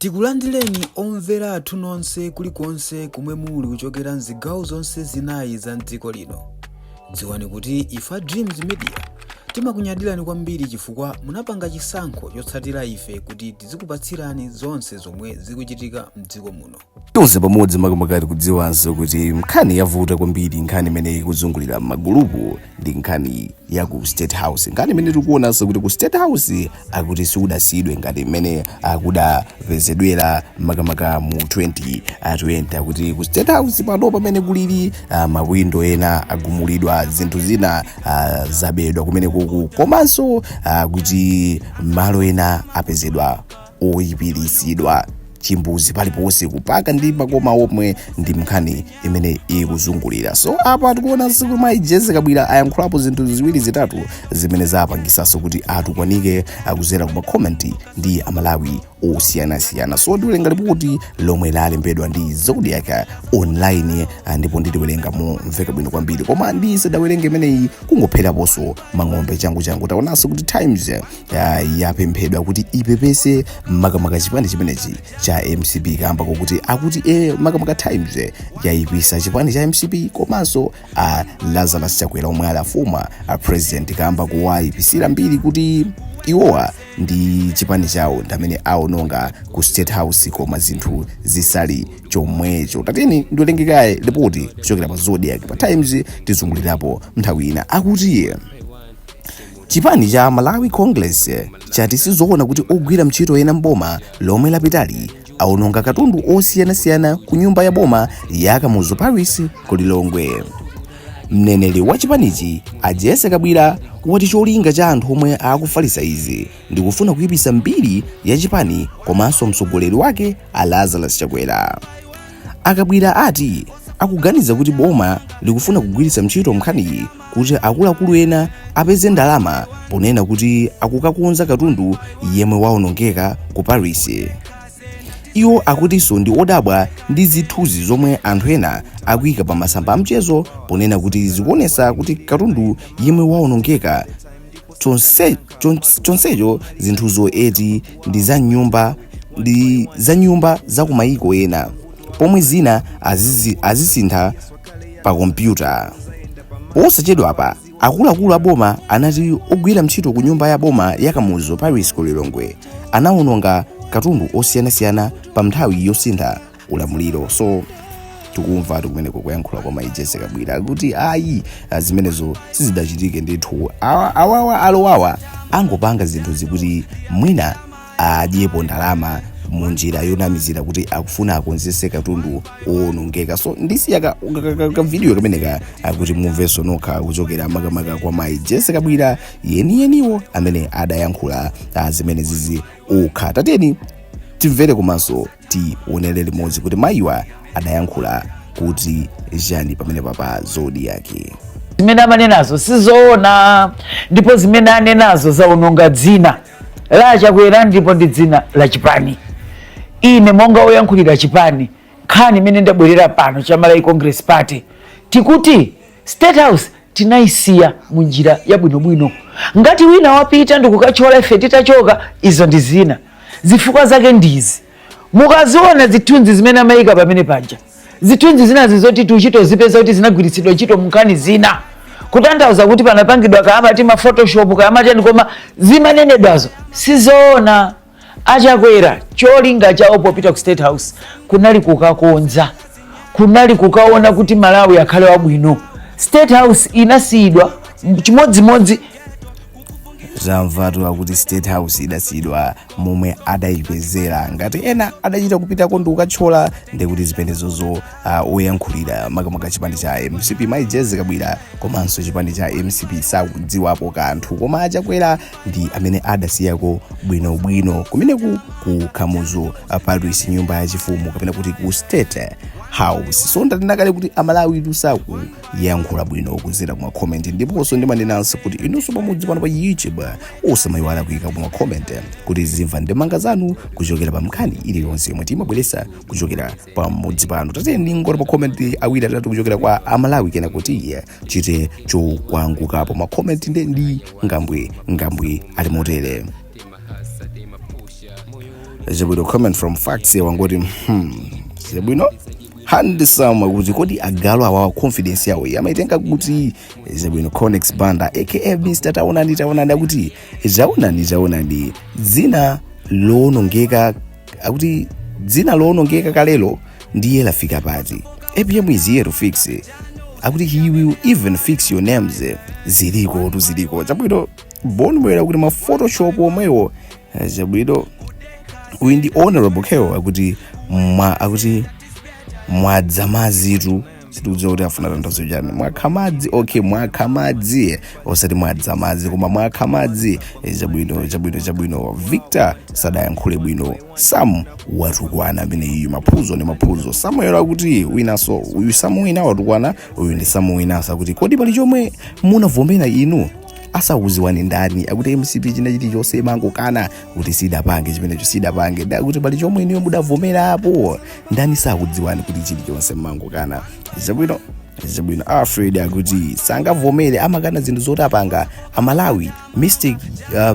Tikulandireni omvera athu nonse kulikonse kumwe muli kuchokera mzigawo zonse zinayi za mdziko lino. Dziwani kuti ifa Dreams Media timakunyadirani kwambiri chifukwa munapanga chisankho chotsatira ife kuti tizikupatsirani zonse zomwe zikuchitika mdziko muno. Tonse pamodzi makamaka kudziwanso kuti nkhani yavuta kwambiri, nkhani imene ikuzungulira magulupu ndi nkhani ya ku State House. Nkhani imene tikuonanso kuti ku State House akuti siudasidwe ngati imene akudapezedwera makamaka mu 2020 akuti ku State House pano pamene kulili mawindo ena agumulidwa, zinthu zina zabedwa kumene kuku, komanso kuti malo ena apezedwa oyipirisidwa chimbuzi paliponse kupaka ndi makoma omwe ndi nkhani imene ikuzungulira. So apa tikuona siku Mayi Jessie Kabwira ayankhulapo zinthu ziwiri zitatu zimene zapangisanso kuti atukwanike akuzera ku makomenti ndi amalawi osiyanasiyana. So ndiwerenga ripoti lomwe lalembedwa ndi Zodiac online ndipo nditiwerenga mumveka bwino kwambiri, koma ndisadawerenge imeneyi kungopheraponso mang'ombe changu taonanso kuti Times yapemphedwa kuti ipepese makamaka chipande chimenechi cha MCP kamba kokuti akuti makamaka Times yayipisa chipande cha MCP komanso Lazarus Chakwera omwe alafuma president kamba kuwayipisira mbiri kuti iwowa ndi chipani chawo ndamene aononga ku State House koma zinthu zisali chomwecho. Tateni ndiolengekaye ripoti kuchokera pa Zodiac pa Times tizungulirapo nthawi ina akuti chipani cha Malawi Congress chati sizoona kuti ogwira ntchito ena mboma lomwe lapitali aononga katundu osiyanasiyana ku nyumba ya boma ya Kamuzu Paris ku Lilongwe. Mneneri wa chipanichi Jessie Kabwira wati cholinga cha anthu omwe akufalisa izi ndi kufuna kuyipisa mbiri ya chipani komanso mtsogoleri wake Lazarus Chakwera. Kabwira ati akuganiza kuti boma likufuna kugwiritsa ntchito nkhaniyi kuti akuluakulu ena apeze ndalama ponena kuti akukakonza katundu yemwe waonongeka ku Paris. Iwo akutinso ndi odabwa ndi zithunzi zomwe anthu ena akuyika pa masamba amchezo ponena kuti zikuonesa kuti katundu yemwe waonongeka chonsecho zinthuzo eti ndi za nyumba za kumayiko ena pomwe zina azisintha pa kompyuta. Posachedwa apa akuluakulu aboma anati ogwira ntchito ku nyumba ya boma ya Kamuzu Paris ku Lilongwe anaononga katundu osiyanasiyana pa nthawi yosintha ulamuliro. So tikumva kumene kuyankhula kwa Mayi Jessie Kabwira kuti ayi zimenezo sizidachitike ndithu. Awawa alowawa angopanga zinthu zikuti mwina adyepo ndalama munjira yonamizira kuti akufuna akonzese katundu owonongeka. So ndisiya ka video kameneka kuti mumveso nokha kuchokera makamaka kwa Mayi Jessie Kabwira yeniwo amene adayankhula zimene zizi okha. Tateni timvere komanso tionere limodzi kuti mayiwa adayankhula kuti jani pamene papa Zodiac. Zimene amanenazo sizoona, ndipo zimene anenazo zaononga dzina la Chakwera ndipo ndi dzina la chipani. Ine monga oyankhulira chipani nkhani imene ndabwerera pano cha Malawi Congress Party tikuti State House tinayisiya munjira ya bwinobwino. Ngati wina wapita ndikukachola ife titachoka, izo ndi zina zifukwa zake ndizi. Mukaziona zithunzi zimene amayika pamene paja, zithunzi zina zizoti tuchitozipeza kuti zinagwiritsidwa ntchito munkhani zina, kutanthauza kuti panapangidwa kaamati ma photoshop kaamati koma zimanenedwazo sizoona. Achakwera cholinga chawo popita ku State House kunali kukakonza, kunali kukaona kuti Malawi akhale wabwino. State House inasiyidwa chimodzimodzi. Zamvatu akuti State House idasiyidwa momwe adayipezera, ngati ena adachita kupitako ndi kukachola ndikuti zipenezozo oyankhulira makamaka chipani cha MCP Mayi Jessie Kabwira komanso chipani cha MCP sakudziwapo kanthu, koma Chakwera ndi amene adasiyako bwinobwino kumeneku ku Kamuzu Paris nyumba ya chifumu kapena kuti ku State House. So ndatinakale kuti amalawi tusaku yankhula bwino kuzera ku comment, ndiponso ndimanenanso kuti inunso pamodzi pano pa YouTube osamayiwala kuyika mu comment kuti zimva ndemanga zanu kuchokera pa nkhani iliyonse yomwe timabweresa kuchokera pamodzi pano. Tateni ngoti pa comment awiri atatu kuchokera kwa amalawi kena kuti chite chokwangukapo ma comment ndi ngambwe ali motere. chabwino comment from facts wangoti chabwino handsome kuti kodi agalo awa confidence yawo amaitenga kuti chabwino Connex Banda aka Mr. taonani kuti zaonani dzina loonongeka akuti dzina loonongeka kalelo ndiye lafika pati APM is here to fix it akuti he will even fix your names ziliko chabwino bonwera kuti ma photoshop omwewo chabwino uyu ndi honorable keo akuti mwadzamazitu situkudziwa kuti afuna tanthauzo chani mwakhamadzi okay mwakhamadzi osati mwadzamazi koma mwakhamadzi chabwino Victor sadayankhule bwino Sam watukwana amene iyo maphuzo Samuel akuti winaso uyu Samu wina watukwana uyu ndi Samu winasa akuti kodi pali chomwe munavomera inu asauziwani ndani akuti MCP china chilichonse mangokana kuti sidapange chimenecho sidapange akuti pali chomwe iniyo mudavomera apo ndani sakudziwani kuti chilichonse mangokana chabwino Alfred akuti sangavomere amakana zinthu zotapanga amalawi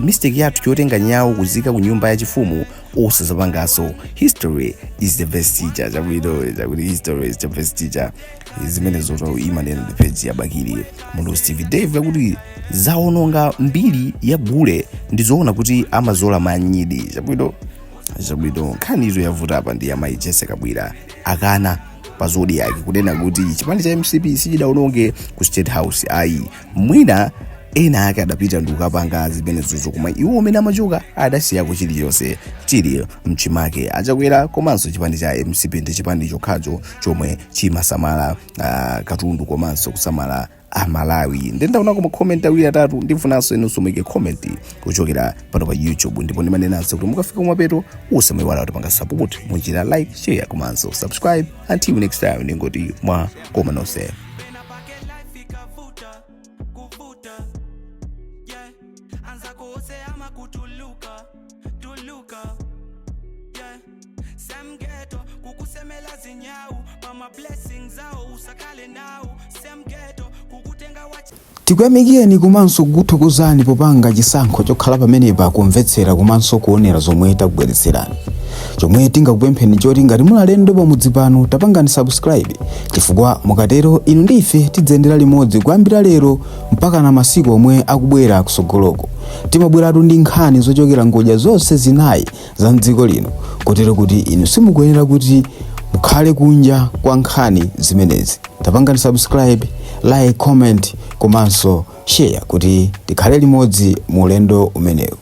mistake yathu chotenga nyawo kuzika ku nyumba ya chifumu osazapangaso history is the best teacher chabwino history is the best teacher zimene zoto imanena ndi page yabakiri munthu Steve Dave akuti zaononga mbiri ya gule ndizoona kuti amazola manyidi chabwino nkhani izo yavuta apa ndi amayi Jessie Kabwira akana pazodi yake kunena kuti chipani cha MCP sichidaononge ku State House ayi mwina ena ake adapita ndikukapanga zimene zozo koma iwo amene amachoka adasiyako chilichonse chili mchimake achakwera komanso chipani cha MCP ndi chipani chokhacho chomwe chimasamala katundu komanso kusamala amalawi ndendaonako ma comment awiri atatu ndifunanso inunso muike comment kuchokera pano pa YouTube ndipo ndimanenanso kuti mukafika kumapeto usamaiwala kuti panga support munjira like share komanso subscribe until next time ndingoti mwa koma nonse. tikuyamikeni komanso kukuthokozani popanga chisankho chokhala pamenepa kumvetsera komanso kuonera zomwe takubweretserani chomwe tingakupempheni choti ngati muli alendo pamudzi pano tapangani subscribe chifukwa mukatero inu ndi ife tidzayendera limodzi kuyambira lero mpaka na masiku omwe akubwera kusogoloko timabweratu ndi nkhani zochokera ngodya zonse zinayi za mdziko lino kotero kuti inu simukuyenera kuti mukhale kunja kwa nkhani zimenezi tapangani subscribe like comment komanso share kuti tikhale limodzi mu ulendo umenewu.